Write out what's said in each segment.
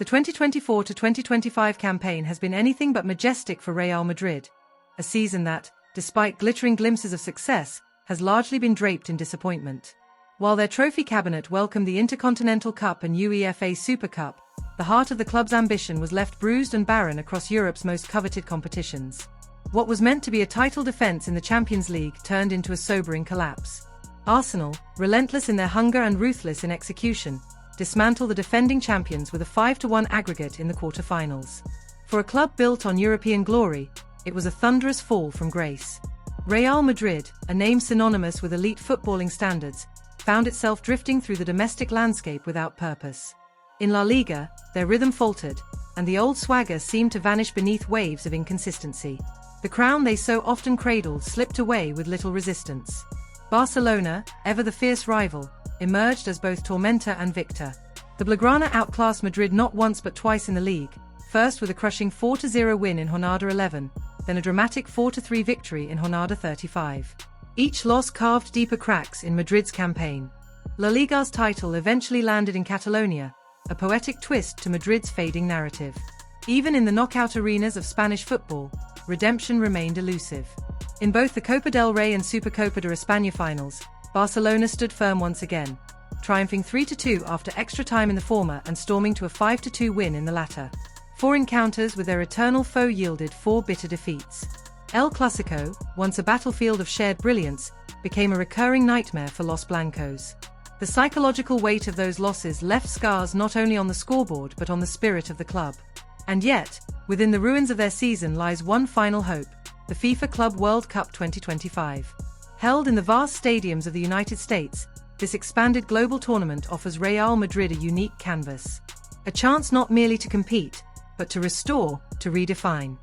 The 2024 to 2025 campaign has been anything but majestic for Real Madrid, a season that, despite glittering glimpses of success, has largely been draped in disappointment. While their trophy cabinet welcomed the Intercontinental Cup and UEFA Super Cup, the heart of the club's ambition was left bruised and barren across Europe's most coveted competitions. What was meant to be a title defense in the Champions League turned into a sobering collapse. Arsenal, relentless in their hunger and ruthless in execution, dismantled the defending champions with a 5-1 aggregate in the quarter-finals. For a club built on European glory, it was a thunderous fall from grace. Real Madrid, a name synonymous with elite footballing standards, found itself drifting through the domestic landscape without purpose. In La Liga, their rhythm faltered, and the old swagger seemed to vanish beneath waves of inconsistency. The crown they so often cradled slipped away with little resistance. Barcelona, ever the fierce rival, emerged as both tormentor and victor. The Blaugrana outclassed Madrid not once but twice in the league, first with a crushing 4-0 win in Jornada 11, then a dramatic 4-3 victory in Jornada 35. Each loss carved deeper cracks in Madrid's campaign. La Liga's title eventually landed in Catalonia, a poetic twist to Madrid's fading narrative. Even in the knockout arenas of Spanish football, redemption remained elusive. In both the Copa del Rey and Supercopa de España finals, Barcelona stood firm once again, triumphing 3-2 after extra time in the former and storming to a 5-2 win in the latter. 4 encounters with their eternal foe yielded 4 bitter defeats. El Clasico, once a battlefield of shared brilliance, became a recurring nightmare for Los Blancos. The psychological weight of those losses left scars not only on the scoreboard but on the spirit of the club. And yet, within the ruins of their season lies one final hope: the FIFA Club World Cup 2025. Held in the vast stadiums of the United States, this expanded global tournament offers Real Madrid a unique canvas. A chance not merely to compete, but to restore, to redefine.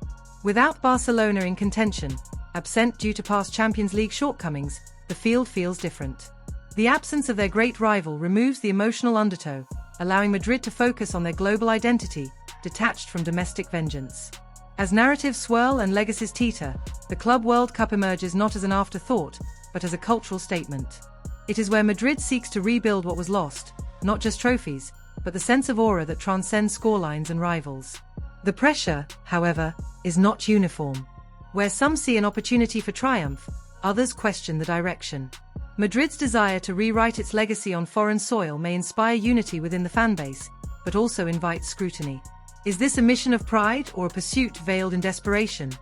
Without Barcelona in contention, absent due to past Champions League shortcomings, the field feels different. The absence of their great rival removes the emotional undertow, allowing Madrid to focus on their global identity, detached from domestic vengeance. As narratives swirl and legacies teeter, the Club World Cup emerges not as an afterthought, but as a cultural statement. It is where Madrid seeks to rebuild what was lost, not just trophies, but the sense of aura that transcends scorelines and rivals. The pressure, however, is not uniform. Where some see an opportunity for triumph, others question the direction. Madrid's desire to rewrite its legacy on foreign soil may inspire unity within the fanbase, but also invite scrutiny. Is this a mission of pride or a pursuit veiled in desperation?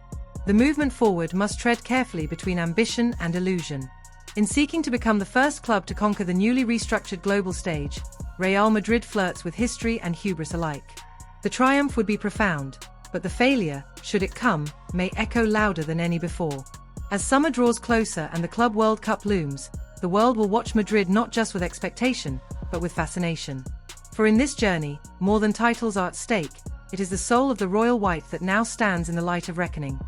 The movement forward must tread carefully between ambition and illusion. In seeking to become the first club to conquer the newly restructured global stage, Real Madrid flirts with history and hubris alike. The triumph would be profound, but the failure, should it come, may echo louder than any before. As summer draws closer and the Club World Cup looms, the world will watch Madrid not just with expectation, but with fascination. For in this journey, more than titles are at stake. It is the soul of the royal white that now stands in the light of reckoning.